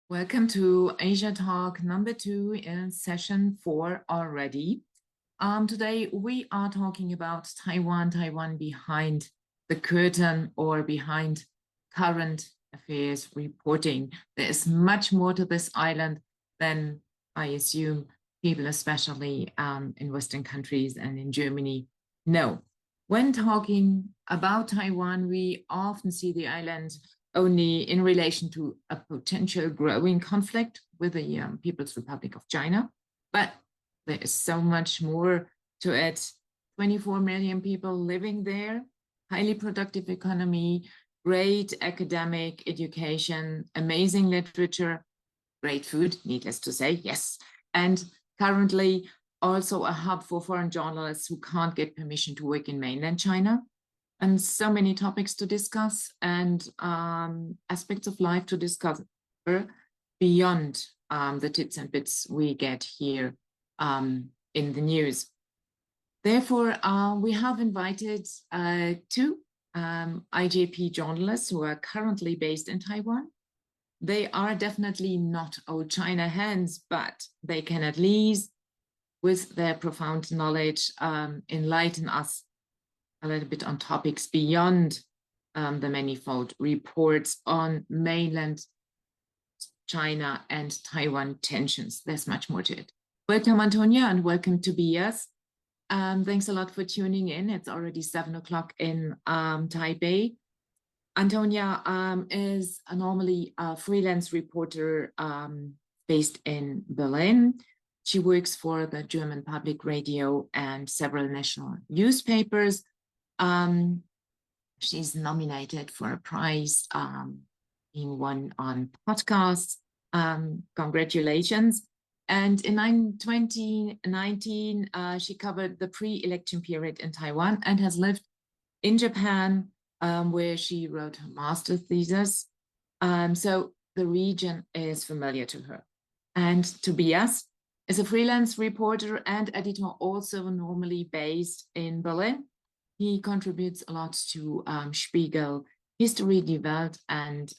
Welcome to Asia Talk number 2 in session 4 already. Today we are talking about Taiwan behind the curtain or behind current affairs reporting. There is much more to this island than I assume people, especially in Western countries and in Germany, know. When talking about Taiwan, we often see the island only in relation to a potential growing conflict with the People's Republic of China. But there is so much more to it. 24 million people living there, highly productive economy, great academic education, amazing literature, great food, needless to say, yes. And currently also a hub for foreign journalists who can't get permission to work in mainland China. And so many topics to discuss and aspects of life to discuss beyond the tips and bits we get here in the news. Therefore, we have invited two IJP journalists who are currently based in Taiwan. They are definitely not old China hands, but they can at least, with their profound knowledge, enlighten us a little bit on topics beyond the manifold reports on mainland China and Taiwan tensions. There's much more to it. Welcome, Antonia, and welcome, Tobias. Thanks a lot for tuning in. It's already 7 o'clock in Taipei. Antonia is normally a freelance reporter based in Berlin. She works for the German public radio and several national newspapers. She's nominated for a prize, being won on podcasts. Congratulations. And in 2019, she covered the pre-election period in Taiwan and has lived in Japan, where she wrote her Master Thesis. So the region is familiar to her. And Tobias is a freelance reporter and editor, also normally based in Berlin. He contributes a lot to Spiegel, History, Die Welt, and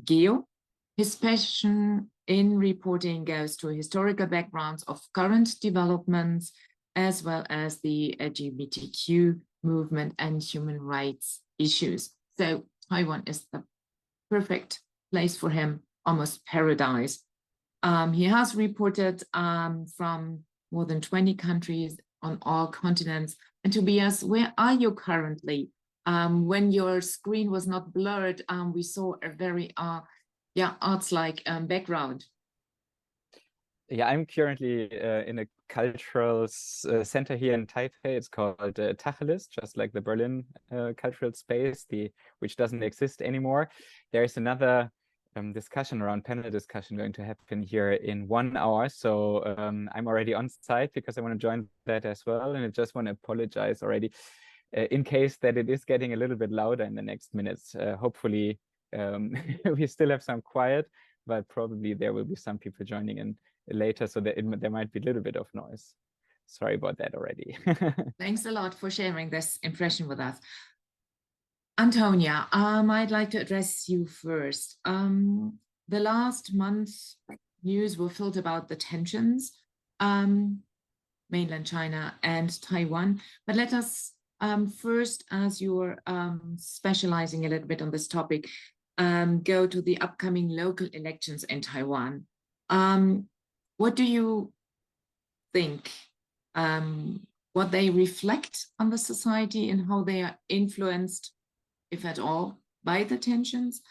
Geo. His passion in reporting goes to historical backgrounds of current developments, as well as the LGBTQ movement and human rights issues. So Taiwan is the perfect place for him, almost paradise. He has reported from more than 20 countries on all continents. And Tobias, where are you currently? When your screen was not blurred, we saw a very arts-like background. Yeah, I'm currently in a cultural center here in Taipei. It's called Tacheles, just like the Berlin cultural space, which doesn't exist anymore. There's another panel discussion going to happen here in 1 hour. So I'm already on site because I want to join that as well. And I just want to apologize already in case that it is getting a little bit louder in the next minutes. Hopefully we still have some quiet, but probably there will be some people joining in later, so that there might be a little bit of noise. Sorry about that already. Thanks a lot for sharing this impression with us. Antonia, I'd like to address you first. The last month, news were filled about the tensions, mainland China and Taiwan. But let us first, as you're specializing a little bit on this topic, go to the upcoming local elections in Taiwan. What do you think? What they reflect on the society and how they are influenced, if at all, by the tensions?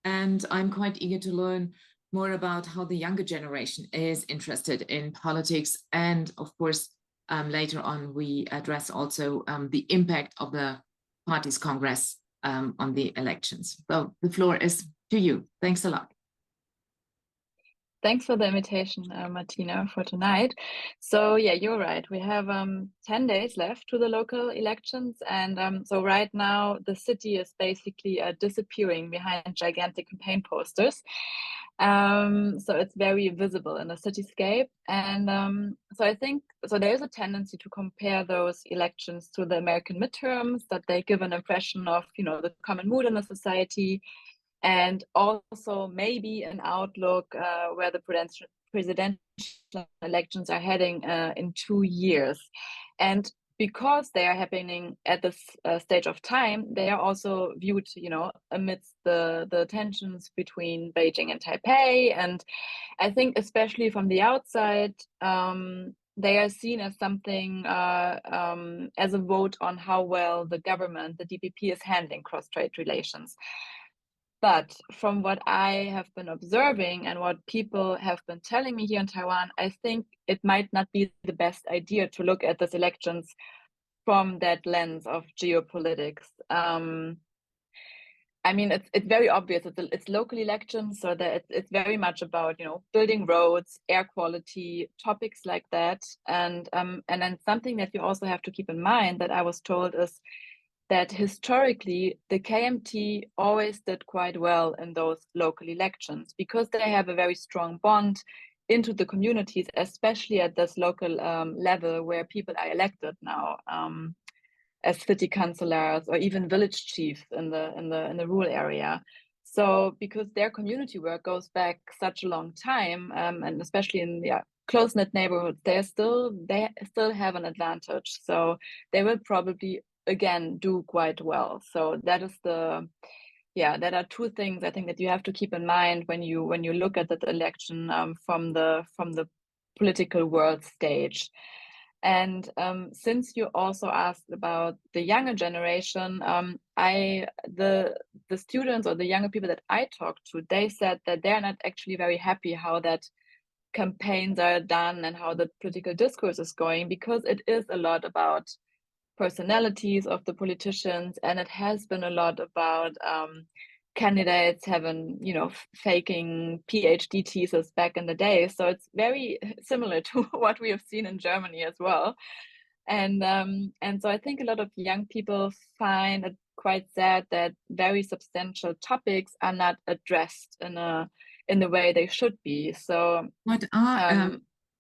And I'm quite eager to learn more about how the younger generation is interested in politics. And of course, later on, we address also the impact of the party's Congress on the elections. So the floor is to you. Thanks a lot. Thanks for the invitation, Martina, for tonight. So yeah, you're right. We have 10 days left to the local elections. And so right now, the city is basically disappearing behind gigantic campaign posters. So it's very visible in the cityscape. And so I think, so there's a tendency to compare those elections to the American midterms, that they give an impression of, the common mood in the society. and also maybe an outlook where the presidential elections are heading in 2 years. And because they are happening at this stage of time, they are also viewed, amidst the tensions between Beijing and Taipei. And I think especially from the outside, they are seen as something, as a vote on how well the government, the DPP, is handling cross-strait relations. But from what I have been observing and what people have been telling me here in Taiwan, I think it might not be the best idea to look at these elections from that lens of geopolitics. I mean, it's very obvious. It's local elections, so that it's very much about building roads, air quality, topics like that. And then something that you also have to keep in mind that I was told is that historically the KMT always did quite well in those local elections because they have a very strong bond into the communities, especially at this local level where people are elected now as city councillors or even village chiefs in the rural area. So because their community work goes back such a long time, and especially in close-knit neighborhoods, they still have an advantage. So they will probably again do quite well. So that is that are two things I think that you have to keep in mind when you look at that election from the political world stage. And since you also asked about the younger generation, the students or the younger people that I talked to, they said that they're not actually very happy how that campaigns are done and how the political discourse is going, because it is a lot about personalities of the politicians, and it has been a lot about candidates having, faking PhD theses back in the day. So it's very similar to what we have seen in Germany as well. And so I think a lot of young people find it quite sad that very substantial topics are not addressed in the way they should be. So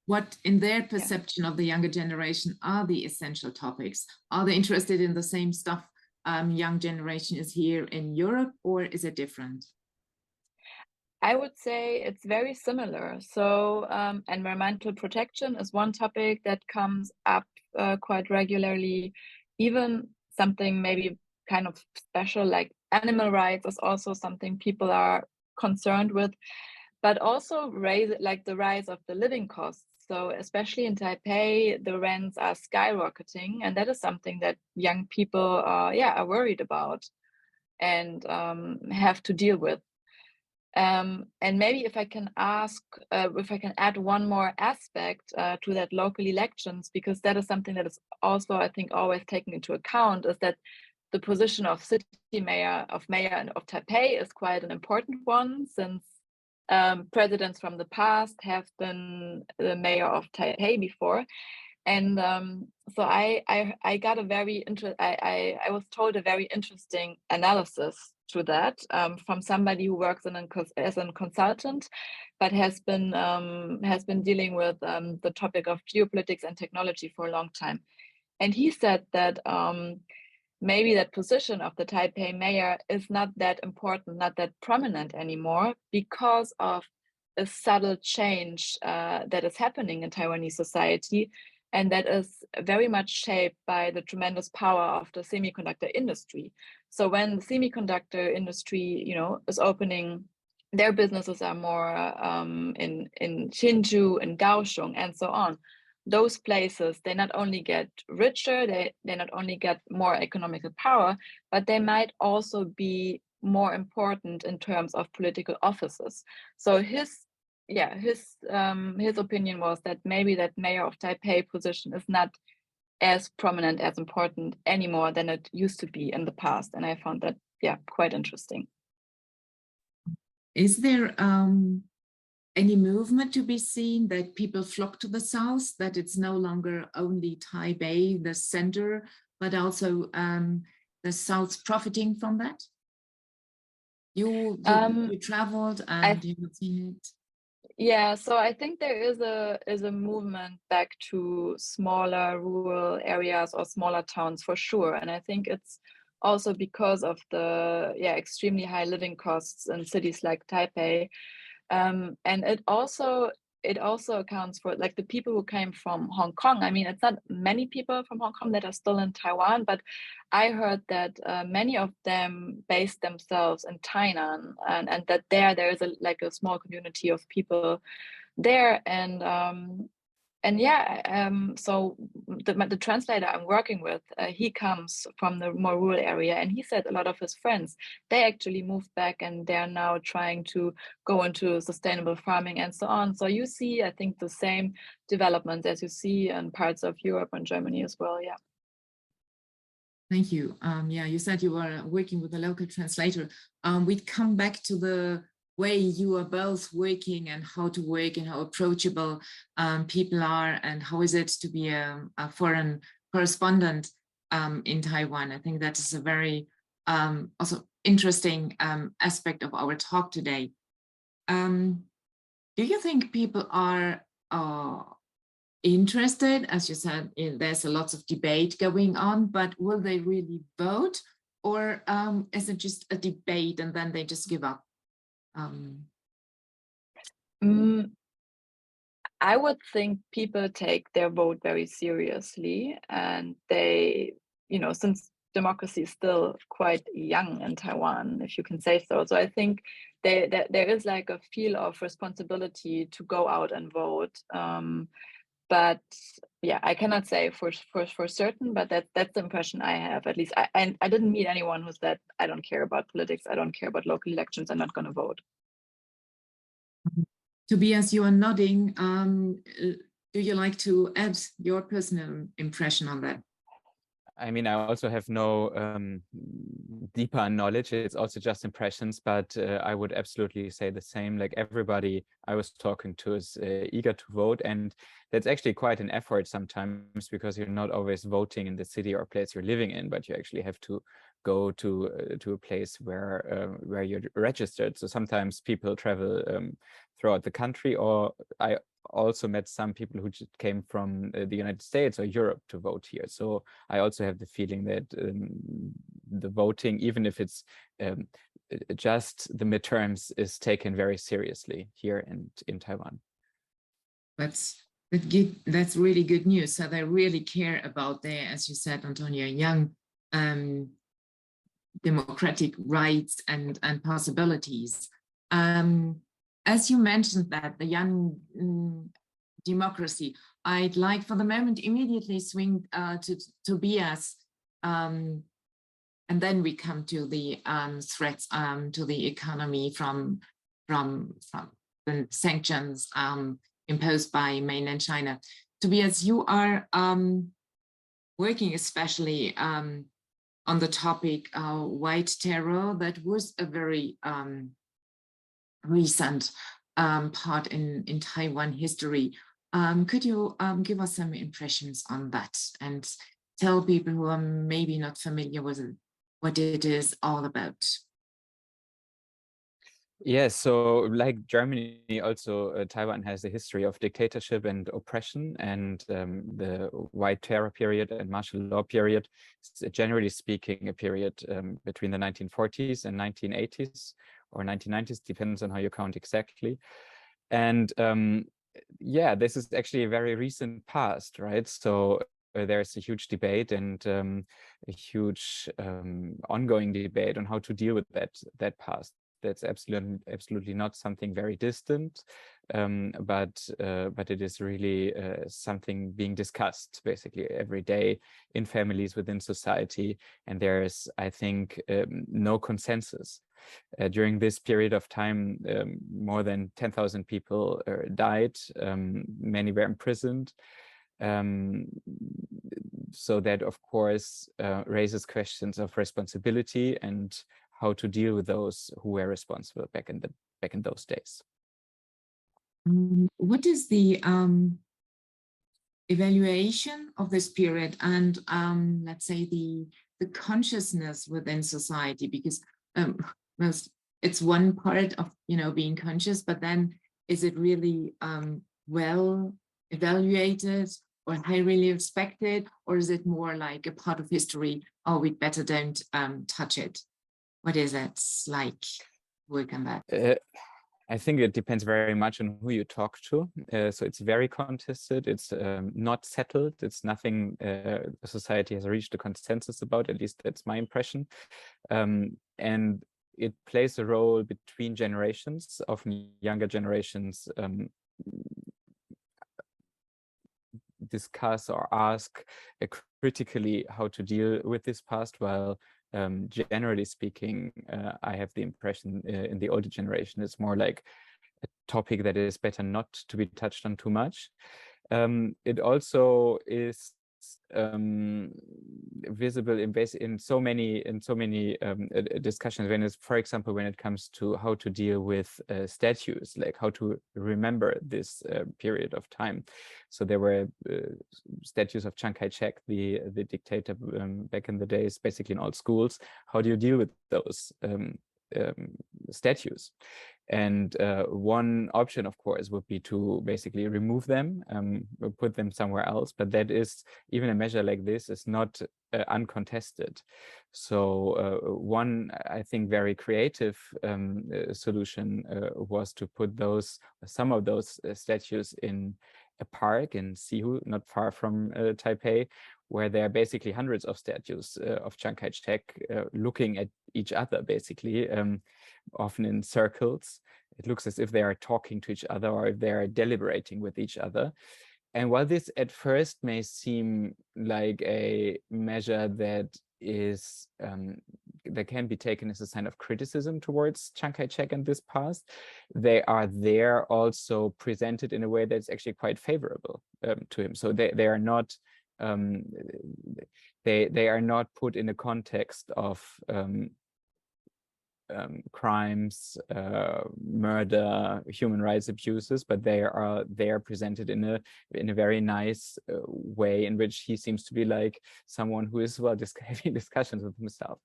what in their perception of the younger generation are the essential topics? Are they interested in the same stuff young generation is here in Europe, or is it different? I would say it's very similar. So environmental protection is one topic that comes up quite regularly. Even something maybe kind of special like animal rights is also something people are concerned with, but also the rise of the living costs. So especially in Taipei, the rents are skyrocketing, and that is something that young people are worried about and have to deal with. And maybe if I can add one more aspect to that local elections, because that is something that is also, I think, always taken into account, is that the position of mayor of Taipei is quite an important one, since presidents from the past have been the mayor of Taipei before. And so I got I was told a very interesting analysis to that from somebody who works as a consultant, but has been dealing with the topic of geopolitics and technology for a long time. And he said that maybe that position of the Taipei mayor is not that important, not that prominent anymore, because of a subtle change that is happening in Taiwanese society, and that is very much shaped by the tremendous power of the semiconductor industry. So when the semiconductor industry, is opening, their businesses are more in Hsinchu and Kaohsiung and so on. Those places, they not only get richer, they not only get more economical power, but they might also be more important in terms of political offices. So his opinion was that maybe that mayor of Taipei position is not as prominent, as important anymore than it used to be in the past. And I found that, quite interesting. Is there any movement to be seen that people flock to the south, that it's no longer only Taipei, the center, but also the south profiting from that? You traveled and you have seen it. Yeah, so I think there is a movement back to smaller rural areas or smaller towns for sure. And I think it's also because of the extremely high living costs in cities like Taipei. And it also accounts for like the people who came from Hong Kong. I mean, it's not many people from Hong Kong that are still in Taiwan, but I heard that many of them based themselves in Tainan, and that there is a small community of people there. So the translator I'm working with, he comes from the more rural area, and he said a lot of his friends, they actually moved back and they're now trying to go into sustainable farming and so on. So you see, I think, the same developments as you see in parts of Europe and Germany as well. Yeah. Thank you. You said you were working with a local translator. We'd come back to the way you are both working and how to work and how approachable people are, and how is it to be a foreign correspondent in Taiwan. I think that is a very also interesting aspect of our talk today. Do you think people are interested? As you said, there's a lot of debate going on, but will they really vote, or is it just a debate and then they just give up? I would think people take their vote very seriously, and they, since democracy is still quite young in Taiwan, if you can say so. So I think there is like a feel of responsibility to go out and vote. But yeah, I cannot say for certain, but that's the impression I have. At least I didn't meet anyone who said, I don't care about politics, I don't care about local elections, I'm not going to vote. Tobias, you are nodding. Do you like to add your personal impression on that? I mean, I also have no deeper knowledge. It's also just impressions, but I would absolutely say the same. Like, everybody I was talking to is eager to vote, and that's actually quite an effort sometimes, because you're not always voting in the city or place you're living in, but you actually have to go to a place where you're registered. So sometimes people travel throughout the country, or I also met some people who just came from the United States or Europe to vote here. So I also have the feeling that the voting, even if it's just the midterms, is taken very seriously here in Taiwan. That's really good news. So they really care about their, as you said, Antonia, young democratic rights and possibilities. As you mentioned that the young democracy, I'd like for the moment immediately swing to Tobias, and then we come to the threats to the economy from the sanctions imposed by mainland China. Tobias, you are working especially on the topic white terror. That was a very recent part in Taiwan history. Could you give us some impressions on that and tell people who are maybe not familiar with it, what it is all about? Yes, so like Germany, also Taiwan has a history of dictatorship and oppression, and the White Terror period and martial law period is, generally speaking, a period between the 1940s and 1980s or 1990s, depends on how you count exactly. And this is actually a very recent past, right? So there's a huge debate and a huge ongoing debate on how to deal with that past. That's absolutely not something very distant, but it is really something being discussed basically every day in families, within society, and there is, I think, no consensus. During this period of time, more than 10,000 people died, many were imprisoned. So that, of course, raises questions of responsibility and how to deal with those who were responsible back in those days. What is the evaluation of this period and let's say the consciousness within society? Because it's one part of being conscious, but then is it really well evaluated, or they really respect it, or is it more like a part of history? Oh, we'd better don't touch it. What is it like? Work on that. I think it depends very much on who you talk to. So it's very contested. It's not settled. It's nothing society has reached a consensus about. At least that's my impression. And it plays a role between generations. Often younger generations discuss or ask critically how to deal with this past, while generally speaking, I have the impression in the older generation, it's more like a topic that is better not to be touched on too much. It also is visible in so many discussions, when it's, for example, when it comes to how to deal with statues, like how to remember this period of time. So there were statues of Chiang Kai-shek, the dictator back in the days, basically in all schools. How do you deal with those statues? And one option, of course, would be to basically remove them, or put them somewhere else. But that is, even a measure like this is not uncontested. So one, I think, very creative solution was to put some of those statues in a park in Sihu, not far from Taipei, where there are basically hundreds of statues of Chiang Kai-shek looking at each other, basically, often in circles. It looks as if they are talking to each other, or if they are deliberating with each other. And while this at first may seem like a measure that is that can be taken as a sign of criticism towards Chiang Kai-shek and this past, they are there also presented in a way that's actually quite favorable to him. So they are not they are not put in a context of crimes, murder, human rights abuses, but they are presented in a very nice way, in which he seems to be like someone who is, well, just having discussions with himself.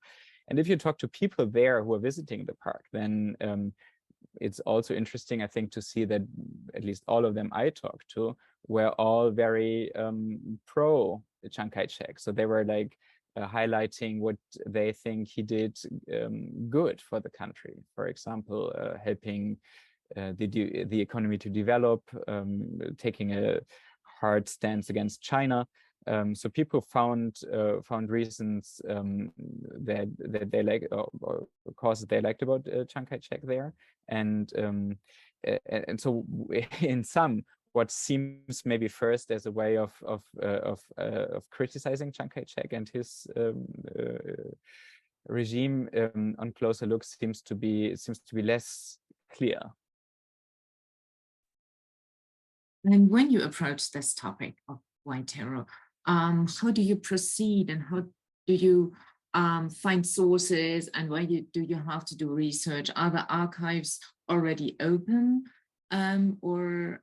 And if you talk to people there who are visiting the park, then it's also interesting, I think, to see that at least all of them I talked to were all very pro Chiang Kai-shek. So they were like highlighting what they think he did good for the country. For example, helping the economy to develop, taking a hard stance against China. So people found reasons that they like, or causes they liked about Chiang Kai-shek there, and so in some, what seems maybe first as a way of criticizing Chiang Kai-shek and his regime, on closer look seems to be less clear. And when you approach this topic of white terror, how do you proceed, and how do you find sources, and why do you have to do research? Are the archives already open? Or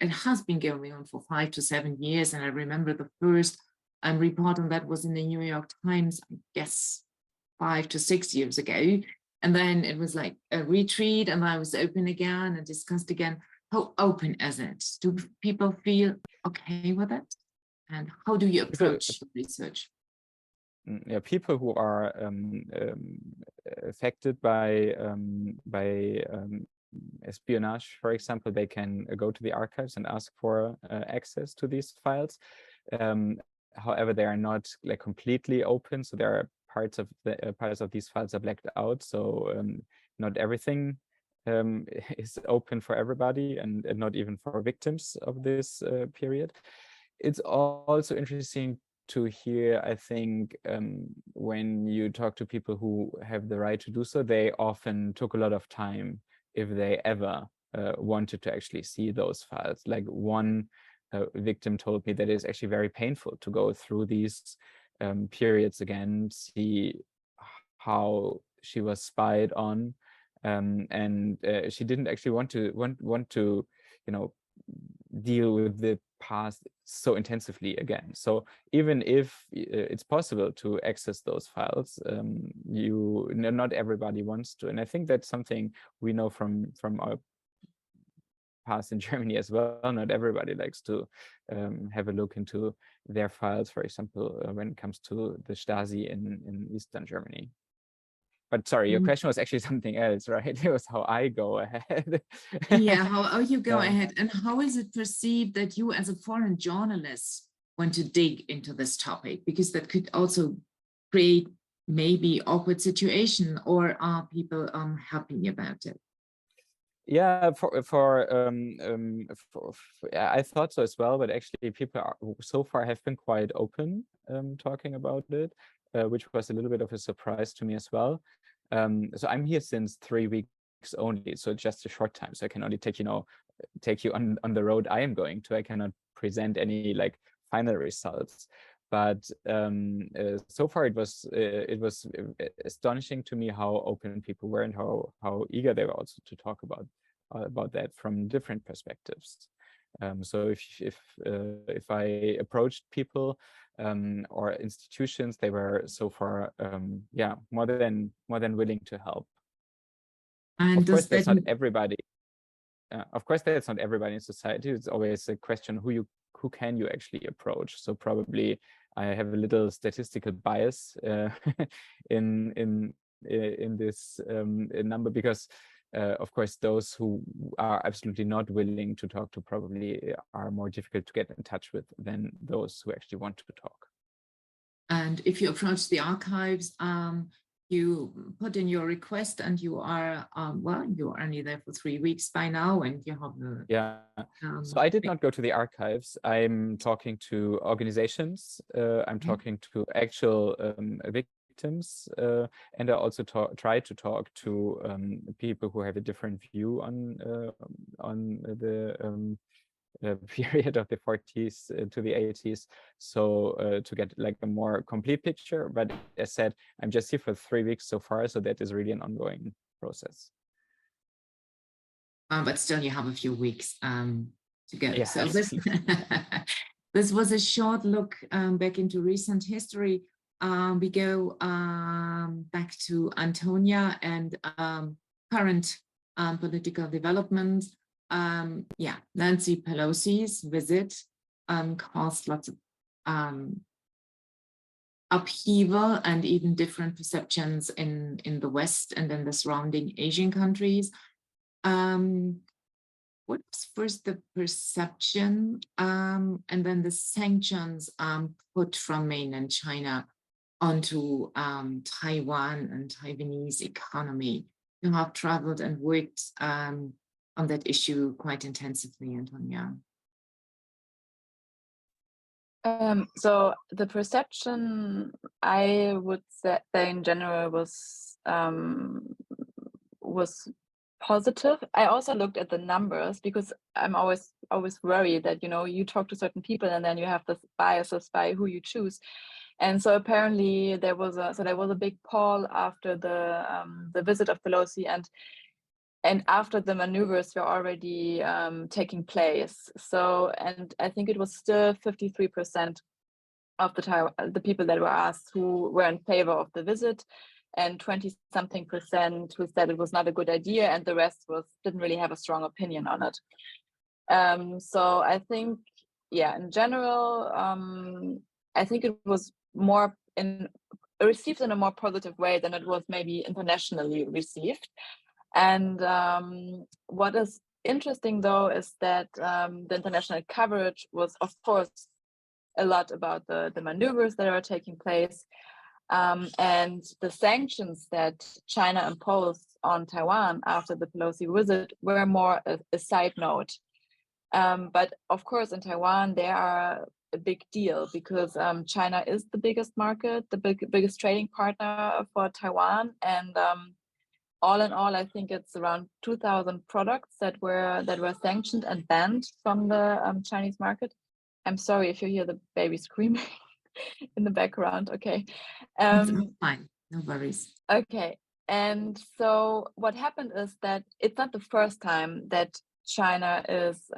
it has been going on for 5 to 7 years, and I remember the first report on that was in the New York Times, I guess 5 to 6 years ago, and then it was like a retreat, and I was open again and discussed again. How open is it? Do people feel okay with it, and how do you approach the research? Yeah, people who are affected by espionage, for example, they can go to the archives and ask for access to these files. However, they are not like completely open, so there are parts of these files are blacked out. So not everything is open for everybody, and not even for victims of this period. It's also interesting to hear, I think, when you talk to people who have the right to do so, they often took a lot of time if they ever wanted to actually see those files. Like one victim told me that it's actually very painful to go through these periods again, see how she was spied on, and she didn't actually want to deal with the past so intensively again. So even if it's possible to access those files, not everybody wants to. And I think that's something we know from our past in Germany as well. Not everybody likes to have a look into their files, for example, when it comes to the Stasi in Eastern Germany. But sorry, your question was actually something else, right? It was how I go ahead. Yeah, how you go ahead, and how is it perceived that you as a foreign journalist want to dig into this topic? Because that could also create maybe awkward situation, or are people happy about it? Yeah, I thought so as well, but actually people so far have been quite open talking about it, which was a little bit of a surprise to me as well. So I'm here since 3 weeks only, so just a short time. So I can only take you on the road I am going to. I cannot present any like final results. But so far it was astonishing to me how open people were and how eager they were also to talk about that from different perspectives. So if I approached people or institutions, they were so far yeah, more than willing to help. And of course, that's not everybody. Of course, that's not everybody in society. It's always a question who can you actually approach. So probably I have a little statistical bias in this number, because of course those who are absolutely not willing to talk to probably are more difficult to get in touch with than those who actually want to talk. And if you approach the archives, you put in your request, and you are well, you're only there for 3 weeks by now, and you have the so I did not go to the archives. I'm talking to organizations, I'm talking to actual victims, and I also try to talk to people who have a different view on the period of the 40s to the 80s, so to get like a more complete picture. But as said, I'm just here for 3 weeks so far, so that is really an ongoing process. But still you have a few weeks to go. Yeah, so this was a short look back into recent history. We go back to Antonia and current political development. Yeah, Nancy Pelosi's visit caused lots of upheaval and even different perceptions in the West and in the surrounding Asian countries. What was first the perception and then the sanctions put from mainland China onto Taiwan and Taiwanese economy? You have traveled and worked on that issue quite intensively, Antonia. So the perception, I would say in general, was positive. I also looked at the numbers, because I'm always worried that, you talk to certain people and then you have this biases by who you choose. And so apparently there was a big poll after the visit of Pelosi, and after the maneuvers were already taking place. So, and I think it was still 53% of the people that were asked who were in favor of the visit, and 20-something% who said it was not a good idea, and the rest didn't really have a strong opinion on it. So I think, yeah, in general, I think it was more received in a more positive way than it was maybe internationally received. And what is interesting, though, is that the international coverage was, of course, a lot about the maneuvers that are taking place, and the sanctions that China imposed on Taiwan after the Pelosi visit were more a side note. But of course, in Taiwan, they are a big deal, because China is the biggest market, the biggest trading partner for Taiwan, and all in all, I think it's around 2,000 products that were sanctioned and banned from the Chinese market. I'm sorry if you hear the baby screaming in the background. Okay. Fine, no worries. Okay. And so what happened is that it's not the first time that China is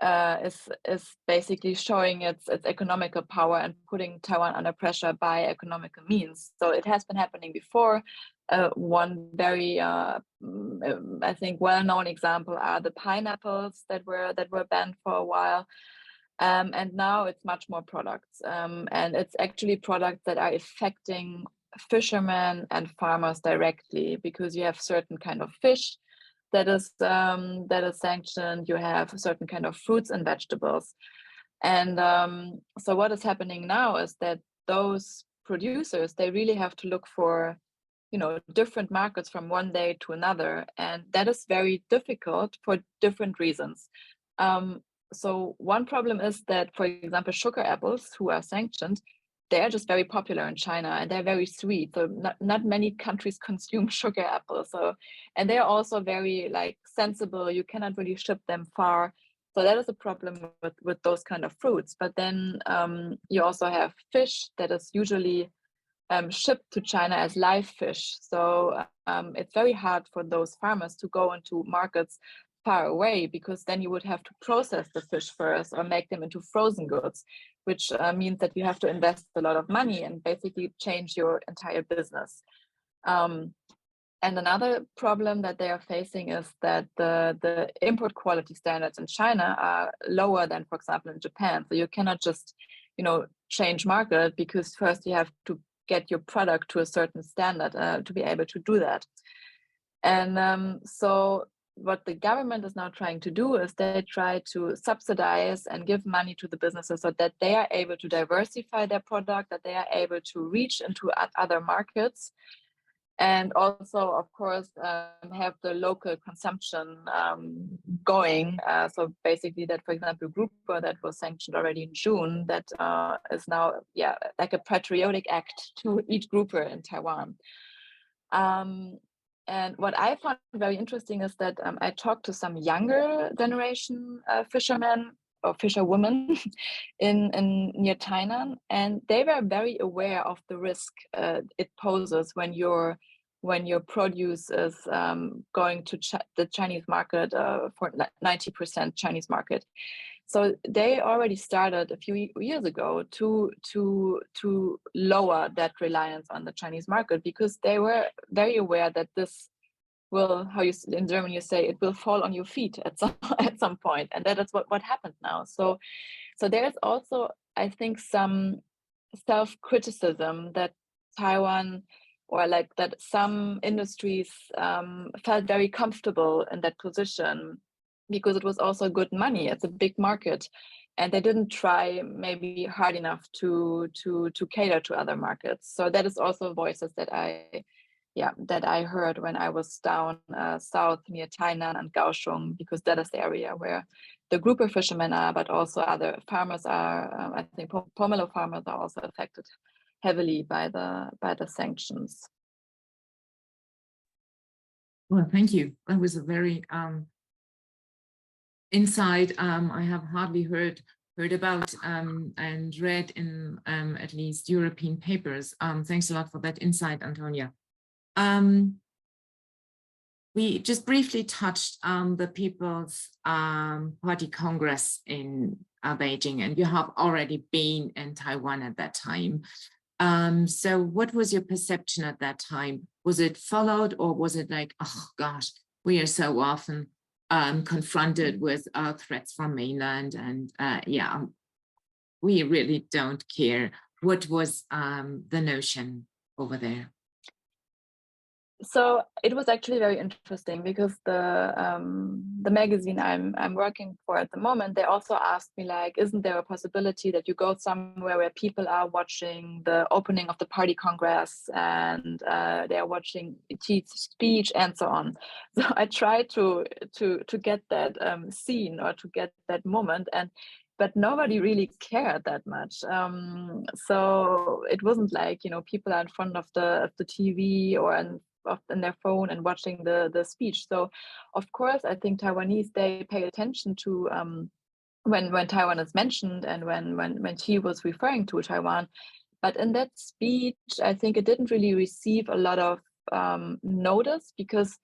is basically showing its economical power and putting Taiwan under pressure by economical means. So it has been happening before. One very I think well-known example are the pineapples that were banned for a while. And now it's much more products, and it's actually products that are affecting fishermen and farmers directly, because you have certain kind of fish that is sanctioned. You have a certain kind of fruits and vegetables, and so what is happening now is that those producers, they really have to look for, you know, different markets from one day to another, and that is very difficult for different reasons. So one problem is that, for example, sugar apples, who are sanctioned, they are just very popular in China and they're very sweet. So not many countries consume sugar apples. So, and they're also very like sensible. You cannot really ship them far. So that is a problem with those kind of fruits. But then you also have fish that is usually shipped to China as live fish. So it's very hard for those farmers to go into markets far away, because then you would have to process the fish first or make them into frozen goods, which means that you have to invest a lot of money and basically change your entire business. And another problem that they are facing is that the import quality standards in China are lower than, for example, in Japan. So you cannot just, you know, change market, because first you have to get your product to a certain standard to be able to do that. And so what the government is now trying to do is they try to subsidize and give money to the businesses so that they are able to diversify their product, that they are able to reach into other markets, and also, of course, have the local consumption going. So basically that, for example, grouper that was sanctioned already in June, that is now, yeah, like a patriotic act to eat grouper in Taiwan. And what I found very interesting is that I talked to some younger generation fishermen or fisherwomen in near Tainan, and they were very aware of the risk it poses when your produce is going to the Chinese market for 90% Chinese market. So they already started a few years ago to lower that reliance on the Chinese market, because they were very aware that this will, how you in German you say, it will fall on your feet at some point, and that is what happened now. So there is also, I think, some self-criticism that Taiwan, or like that some industries felt very comfortable in that position, because it was also good money. It's a big market, and they didn't try maybe hard enough to cater to other markets. So that is also voices that I heard when I was down south near Tainan and Kaohsiung, because that is the area where the grouper fishermen are, but also other farmers are. I think pomelo farmers are also affected heavily by the sanctions. Well, thank you. That was a very insight I have hardly heard about and read in at least European papers. Thanks a lot for that insight, Antonia. We just briefly touched on the People's Party Congress in Beijing, and you have already been in Taiwan at that time. So what was your perception at that time? Was it followed, or was it like, oh gosh, we are so often confronted with threats from mainland, and yeah, we really don't care? What was the notion over there? So it was actually very interesting, because the magazine I'm working for at the moment, they also asked me, like, isn't there a possibility that you go somewhere where people are watching the opening of the party congress and they are watching Xi's speech and so on. So I tried to get that scene, or to get that moment, but nobody really cared that much. So it wasn't like, you know, people are in front of the TV or in their phone and watching the speech. So of course, I think Taiwanese, they pay attention to when Taiwan is mentioned, and when Xi was referring to Taiwan. But in that speech, I think it didn't really receive a lot of notice, because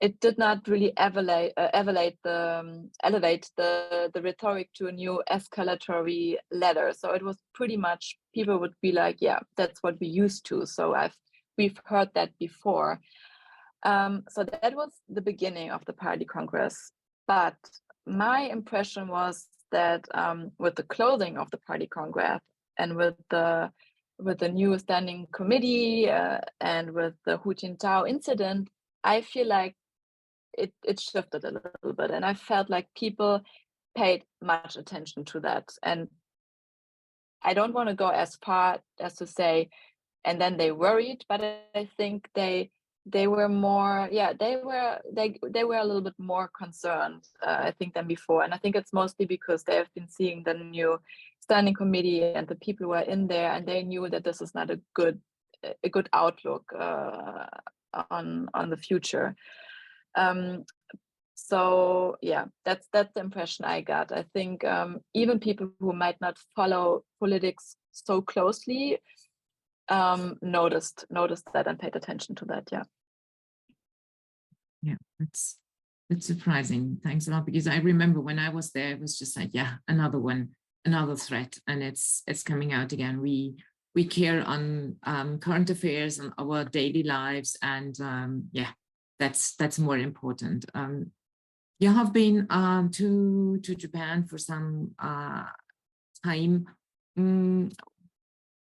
it did not really elevate the rhetoric to a new escalatory ladder. So it was pretty much, people would be like, yeah, that's what we used to. So we've heard that before. So that was the beginning of the Party Congress. But my impression was that with the closing of the Party Congress and with the new standing committee and with the Hu Jintao incident, I feel like it shifted a little bit, and I felt like people paid much attention to that. And I don't want to go as far as to say, and then they worried, but I think they were more, yeah, they were a little bit more concerned, I think, than before. And I think it's mostly because they have been seeing the new standing committee and the people who are in there, and they knew that this is not a good outlook on the future. So yeah, that's the impression I got. I think even people who might not follow politics so closely noticed that and paid attention to that. Yeah, it's surprising. Thanks a lot, because I remember when I was there, it was just like, yeah, another one, another threat, and it's coming out again. We care on current affairs and our daily lives, and yeah, that's more important. You have been to Japan for some time, and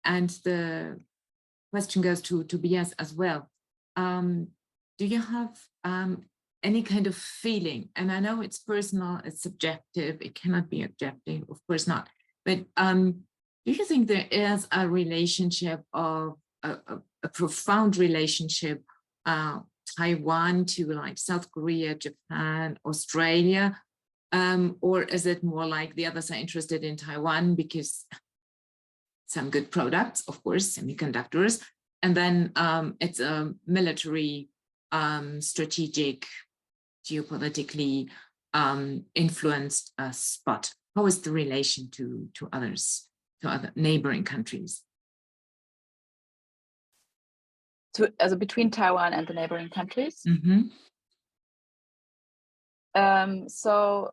the question goes to Tobias as well. Do you have any kind of feeling? And I know it's personal, it's subjective, it cannot be objective, of course not. But do you think there is a relationship of a profound relationship, Taiwan to like South Korea, Japan, Australia? Or is it more like the others are interested in Taiwan because some good products, of course, semiconductors, and then it's a military, strategic, geopolitically influenced spot? How is the relation to others, to other neighboring countries? As between Taiwan and the neighboring countries? Mm-hmm. So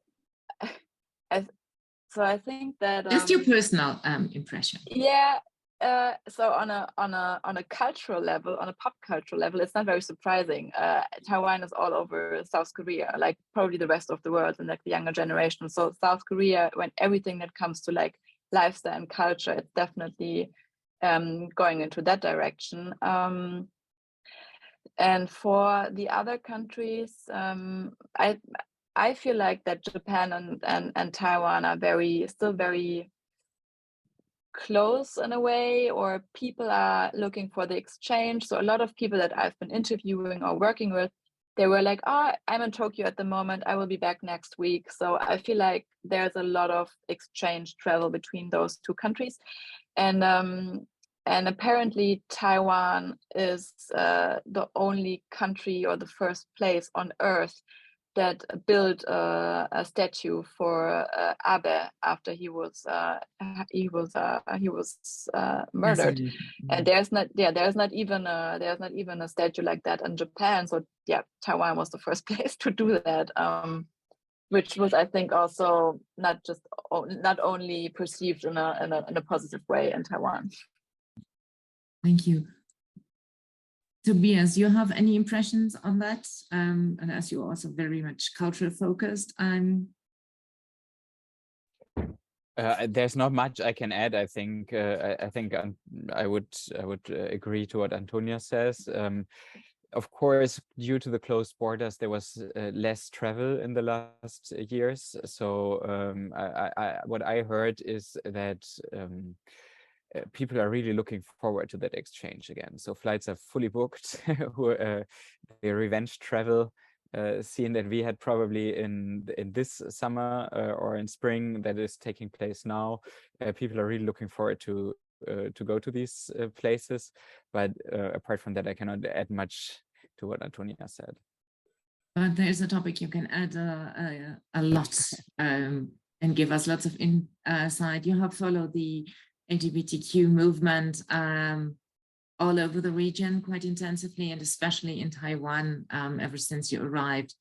I think that just your personal impression. Yeah. So on a cultural level, on a pop cultural level, it's not very surprising. Taiwan is all over South Korea, like probably the rest of the world and like the younger generation. So South Korea, when everything that comes to like lifestyle and culture, it's definitely going into that direction. And for the other countries, I feel like that Japan and Taiwan are still very close in a way, or people are looking for the exchange. So a lot of people that I've been interviewing or working with, they were like, oh, I'm in Tokyo at the moment, I will be back next week. So I feel like there's a lot of exchange travel between those two countries. And apparently Taiwan is the only country or the first place on earth that built a statue for Abe after he was murdered. And there's not even a statue like that in Japan. So yeah, Taiwan was the first place to do that, which was, I think, also not only perceived in a positive way in Taiwan. Thank you. Tobias, you have any impressions on that? And as you're also very much culture focused, there's not much I can add. I think I would agree to what Antonia says. Of course, due to the closed borders, there was less travel in the last years. So what I heard is that people are really looking forward to that exchange again. So flights are fully booked. The revenge travel scene that we had probably in this summer or in spring that is taking place now. People are really looking forward to go to these places. But apart from that, I cannot add much to what Antonia said. But there's a topic you can add a lot and give us lots of insight. You have followed the LGBTQ movement all over the region quite intensively, and especially in Taiwan ever since you arrived.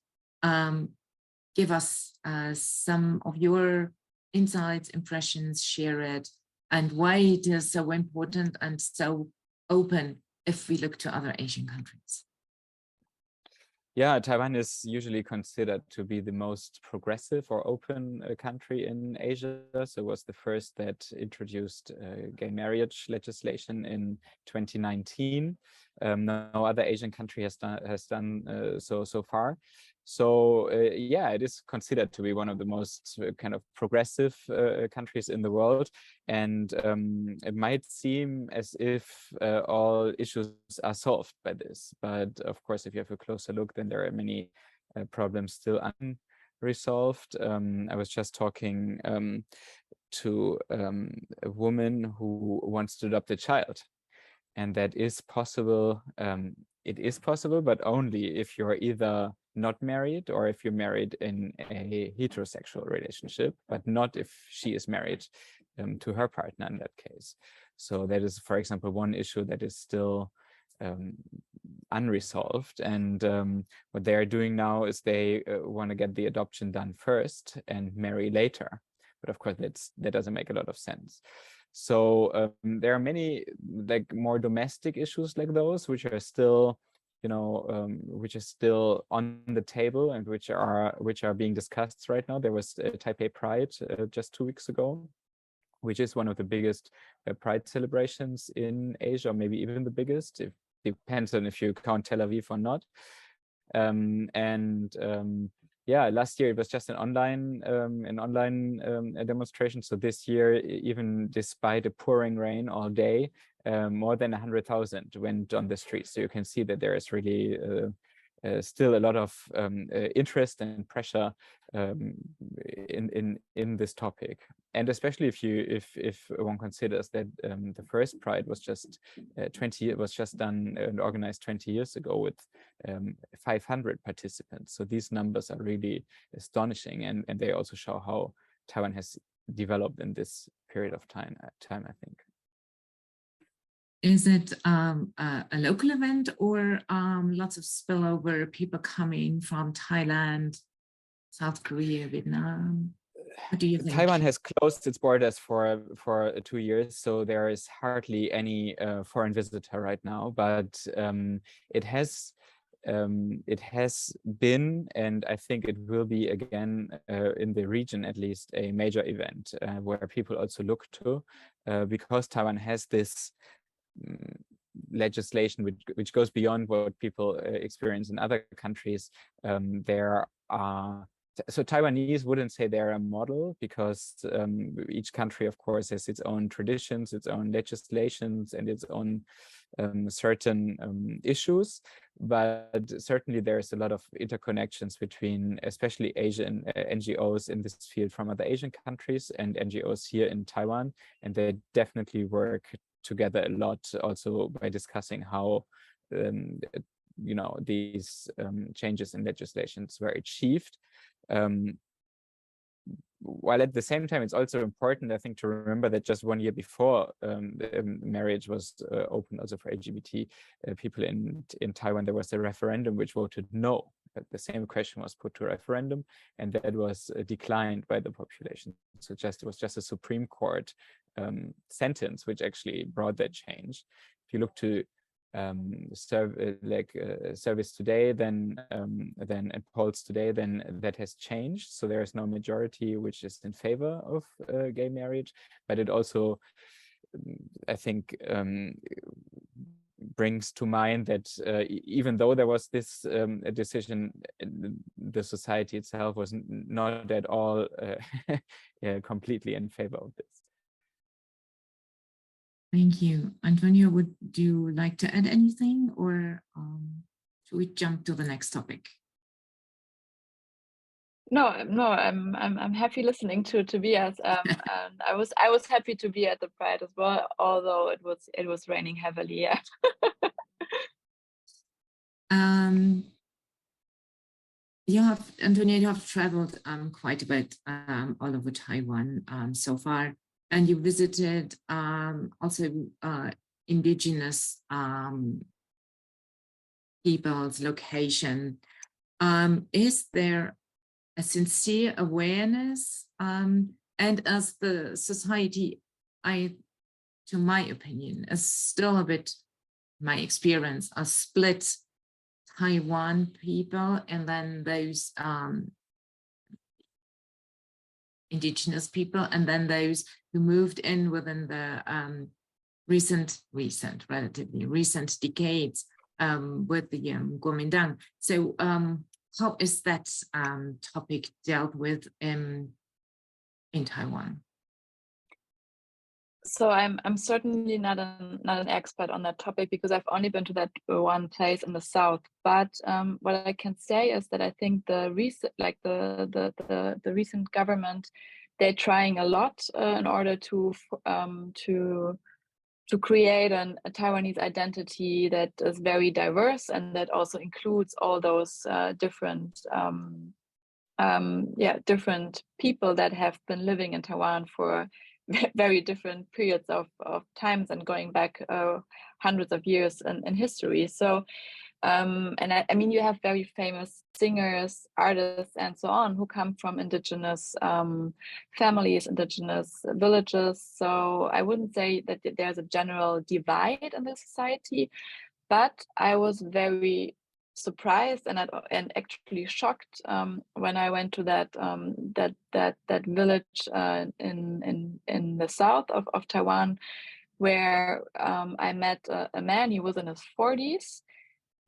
Give us some of your insights, impressions, share it, and why it is so important and so open if we look to other Asian countries. Yeah, Taiwan is usually considered to be the most progressive or open country in Asia. So it was the first that introduced gay marriage legislation in 2019. No other Asian country has done so far. So yeah, it is considered to be one of the most kind of progressive countries in the world. And it might seem as if all issues are solved by this. But of course, if you have a closer look, then there are many problems still unresolved. I was just talking to a woman who wants to adopt a child. And that is possible. It is possible, but only if you're either not married or if you're married in a heterosexual relationship, but not if she is married to her partner in that case. So that is, for example, one issue that is still unresolved. And what they are doing now is they want to get the adoption done first and marry later. But of course, that doesn't make a lot of sense. So there are many like more domestic issues like those, which are still, which are still on the table and which are being discussed right now. There was Taipei Pride just 2 weeks ago, which is one of the biggest Pride celebrations in Asia, or maybe even the biggest. It depends on if you count Tel Aviv or not. Yeah, last year it was just an online demonstration. So this year, even despite a pouring rain all day, more than 100,000 went on the streets. So you can see that there is really still a lot of interest and pressure in this topic. And especially if one considers that the first Pride was just done and organized 20 years ago with 500 participants. So these numbers are really astonishing, and they also show how Taiwan has developed in this period of time, I think. Is it a local event or lots of spillover, people coming from Thailand, South Korea, Vietnam? What do you think? Taiwan has closed its borders for 2 years, so there is hardly any foreign visitor right now. But it has been, and I think it will be again in the region at least, a major event where people also look to, because Taiwan has this legislation which goes beyond what people experience in other countries. So Taiwanese wouldn't say they're a model, because each country, of course, has its own traditions, its own legislations, and its own certain issues. But certainly there's a lot of interconnections between especially Asian NGOs in this field from other Asian countries and NGOs here in Taiwan. And they definitely work together a lot, also by discussing how these changes in legislations were achieved. While at the same time, it's also important, I think, to remember that just 1 year before marriage was open also for LGBT people in Taiwan, there was a referendum which voted no. But the same question was put to a referendum, and that was declined by the population. So it was just a Supreme Court sentence which actually brought that change. If you look to service today, then and polls today, then that has changed. So there is no majority which is in favor of gay marriage, but it also, I think, brings to mind that even though there was this decision, the society itself was not at all completely in favor of this. Thank you. Antonia, would you like to add anything, or should we jump to the next topic? No, I'm happy listening to Tobias, and I was happy to be at the Pride as well, although it was raining heavily. Yeah. Antonia, you have traveled quite a bit all over Taiwan so far, and you visited also indigenous people's location. Is there a sincere awareness? And as the society, to my opinion, is still a bit, my experience, a split Taiwan people and then those indigenous people, and then those who moved in within the relatively recent decades with the Kuomintang. So how is that topic dealt with in Taiwan? So I'm certainly not an expert on that topic because I've only been to that one place in the south. But what I can say is that I think the recent government, they're trying a lot in order to create a Taiwanese identity that is very diverse and that also includes all those different people that have been living in Taiwan for very different periods of times and going back hundreds of years in history. So, and I mean, you have very famous singers, artists, and so on who come from indigenous families, indigenous villages. So I wouldn't say that there's a general divide in the society, but I was very surprised and actually shocked when I went to that village in the south of Taiwan, where I met a man. He was in his 40s,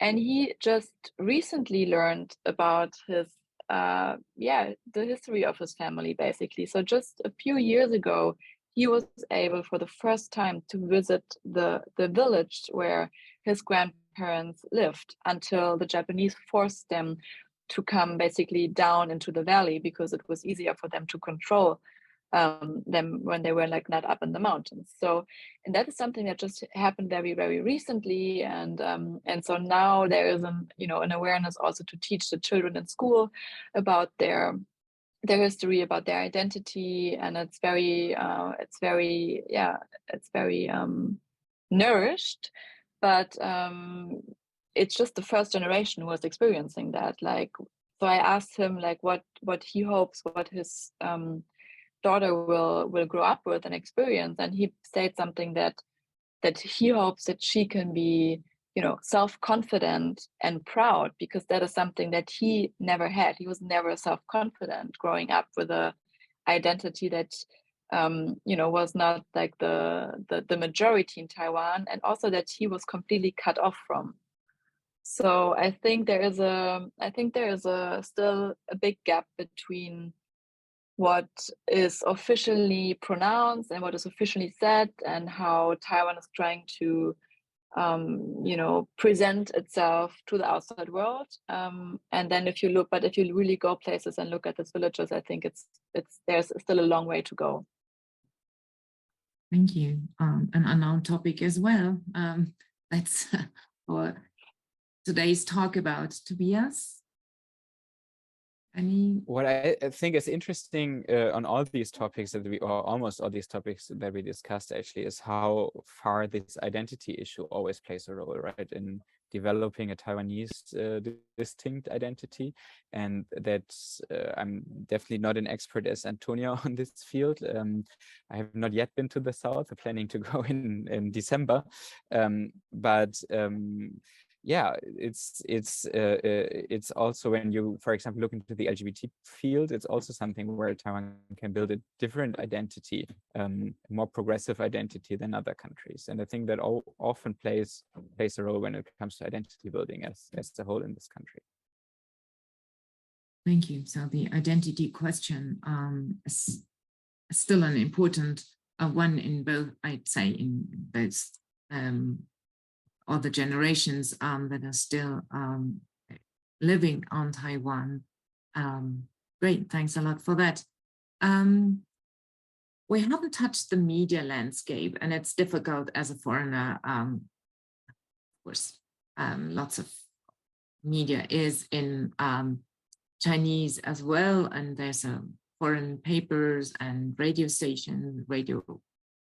and he just recently learned about his the history of his family, basically. So just a few years ago, he was able for the first time to visit the village where his grandparents lived until the Japanese forced them to come basically down into the valley because it was easier for them to control them when they were like not up in the mountains. So, and that is something that just happened very, very recently. And so now there is an awareness also to teach the children in school about their history, about their identity, and it's very nourished, but it's just the first generation who was experiencing that. Like, so I asked him like what he hopes, what his daughter will grow up with and experience, and he said something that he hopes that she can be self-confident and proud, because that is something that he never had. He was never self-confident growing up with a identity that was not like the majority in Taiwan, and also that he was completely cut off from. So I think there is still a big gap between what is officially pronounced and what is officially said, and how Taiwan is trying to present itself to the outside world. And then if you really go places and look at these villages, I think there's still a long way to go. Thank you. An unknown topic as well. That's our today's talk about. Tobias? What I think is interesting on all these topics almost all these topics that we discussed actually, is how far this identity issue always plays a role, right, in developing a Taiwanese distinct identity. And that I'm definitely not an expert as Antonia on this field. I have not yet been to the south. I'm planning to go in December, but yeah, it's also, when you, for example, look into the LGBT field, it's also something where Taiwan can build a different identity, more progressive identity than other countries. And I think that often plays a role when it comes to identity building as a whole in this country. Thank you. So the identity question is still an important one in both, I'd say, in both all the generations that are still living on Taiwan. Great, thanks a lot for that. We haven't touched the media landscape, and it's difficult as a foreigner. Of course, lots of media is in Chinese as well, and there's foreign papers and radio station, radio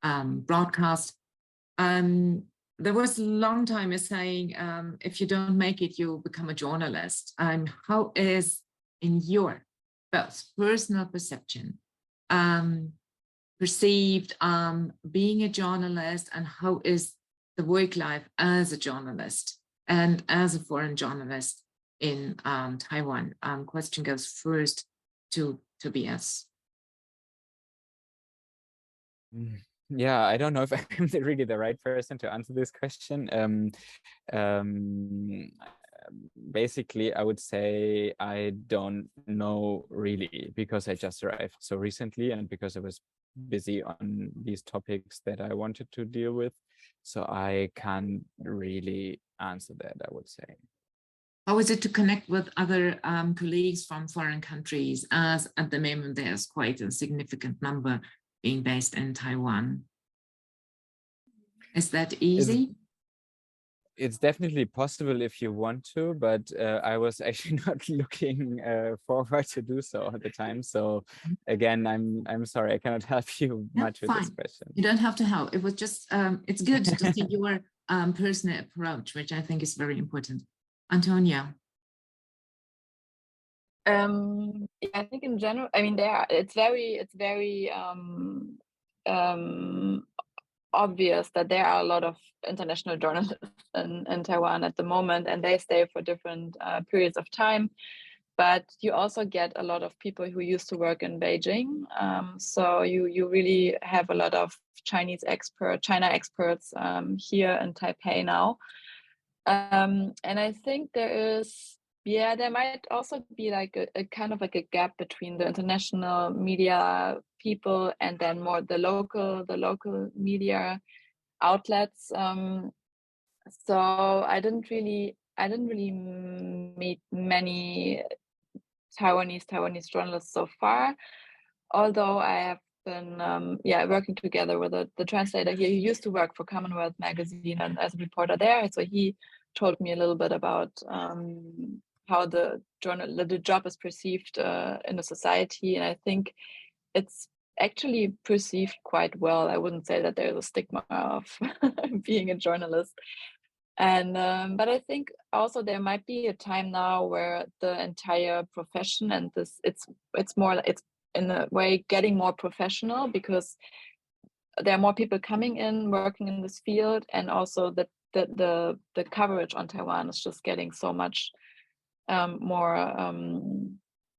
broadcast. there was a long time a saying, if you don't make it, you become a journalist. How is, in your both personal perception, perceived being a journalist, and how is the work life as a journalist and as a foreign journalist in Taiwan? Question goes first to Tobias. Yeah, I don't know if I'm really the right person to answer this question. Basically, I would say I don't know really, because I just arrived so recently and because I was busy on these topics that I wanted to deal with. So I can't really answer that, I would say. How is it to connect with other colleagues from foreign countries, as at the moment there's quite a significant number being based in Taiwan? Is that easy? It's definitely possible if you want to, but I was actually not looking forward to do so all the time. So again, I'm sorry, I cannot help you much with this question. You don't have to help. It was just, it's good to see your personal approach, which I think is very important. Antonia. Yeah, I think in general, I mean, it's very obvious that there are a lot of international journalists in Taiwan at the moment, and they stay for different periods of time. But you also get a lot of people who used to work in Beijing. So you really have a lot of China experts here in Taipei now. And I think there might also be like a kind of like a gap between the international media people and then more the local media outlets. So I didn't really meet many Taiwanese journalists so far, although I have been working together with the translator here. He used to work for Commonwealth magazine and as a reporter there, so he told me a little bit about how the job is perceived in the society, and I think it's actually perceived quite well. I wouldn't say that there's a stigma of being a journalist. And but I think also there might be a time now where the entire profession and it's in a way getting more professional, because there are more people coming in working in this field, and also the coverage on Taiwan is just getting so much more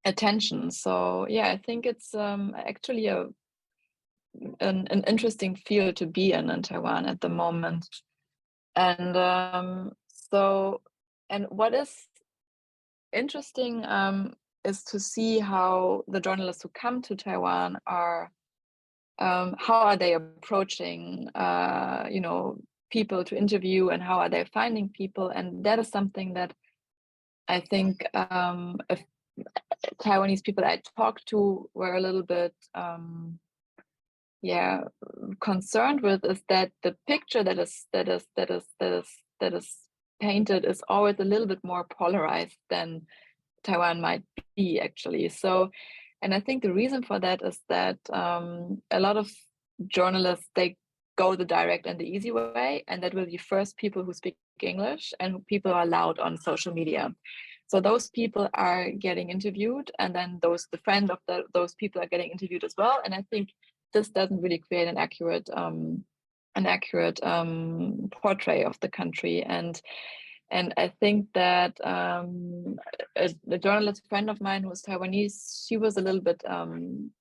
attention. So yeah, I think it's actually an interesting field to be in Taiwan at the moment. And and what is interesting is to see how the journalists who come to Taiwan are, how are they approaching, people to interview, and how are they finding people. And that is something that I think if Taiwanese people I talked to were a little bit concerned with, is that the picture that is painted is always a little bit more polarized than Taiwan might be actually. So, and I think the reason for that is that a lot of journalists, they go the direct and the easy way, and that will be first people who speak English and people are loud on social media. So those people are getting interviewed, and then the friend of those people are getting interviewed as well. And I think this doesn't really create an accurate portrait of the country. And I think that a journalist friend of mine who was Taiwanese, she was a little bit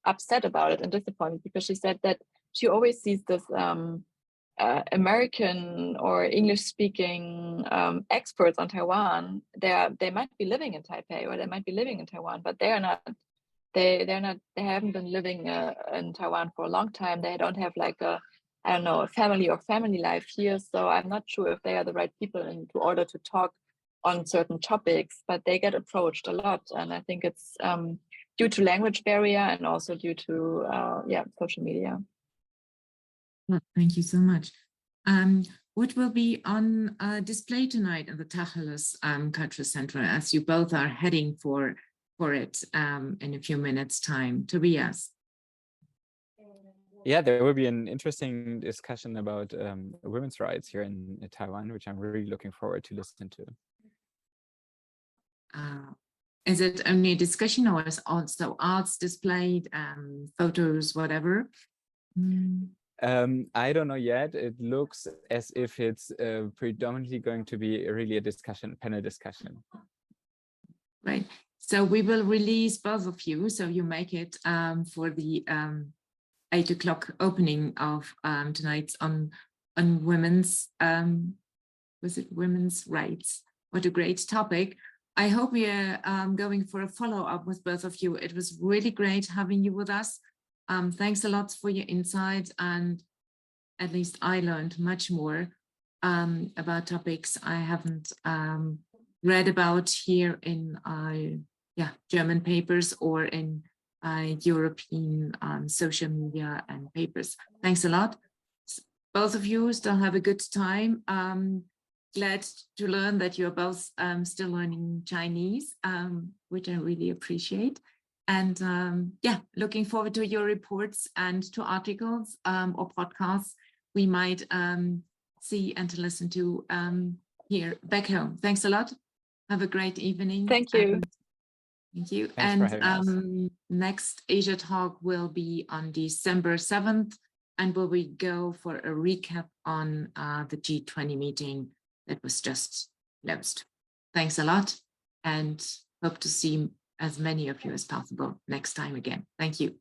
upset about it and disappointed, because she said that she always sees this American or English-speaking experts on Taiwan. They might be living in Taipei, or they might be living in Taiwan, but they are not. They haven't been living in Taiwan for a long time. They don't have like a family or family life here. So I'm not sure if they are the right people in order to talk on certain topics, but they get approached a lot. And I think it's due to language barrier and also due to social media. Well, thank you so much. What will be on display tonight in the Tacheles Cultural Center, as you both are heading for it in a few minutes' time? Tobias. Yeah, there will be an interesting discussion about women's rights here in Taiwan, which I'm really looking forward to listen to. Is it only a discussion, or is also arts displayed, photos, whatever? I don't know yet. It looks as if it's predominantly going to be really a discussion, panel discussion. Right. So we will release both of you, so you make it for the 8 o'clock opening of tonight's on women's was it women's rights? What a great topic. I hope we are going for a follow-up with both of you. It was really great having you with us. Thanks a lot for your insights, and at least I learned much more about topics I haven't read about here in German papers or in European social media and papers. Thanks a lot. Both of you still have a good time. Glad to learn that you're both still learning Chinese, which I really appreciate. And yeah, looking forward to your reports and to articles or podcasts we might see and listen to here back home. Thanks a lot. Have a great evening. Thank you. Thank you. Thanks for having us. Next Asia Talk will be on December 7th, and will we go for a recap on the G20 meeting that was just closed. Thanks a lot, and hope to see as many of you as possible next time again. Thank you.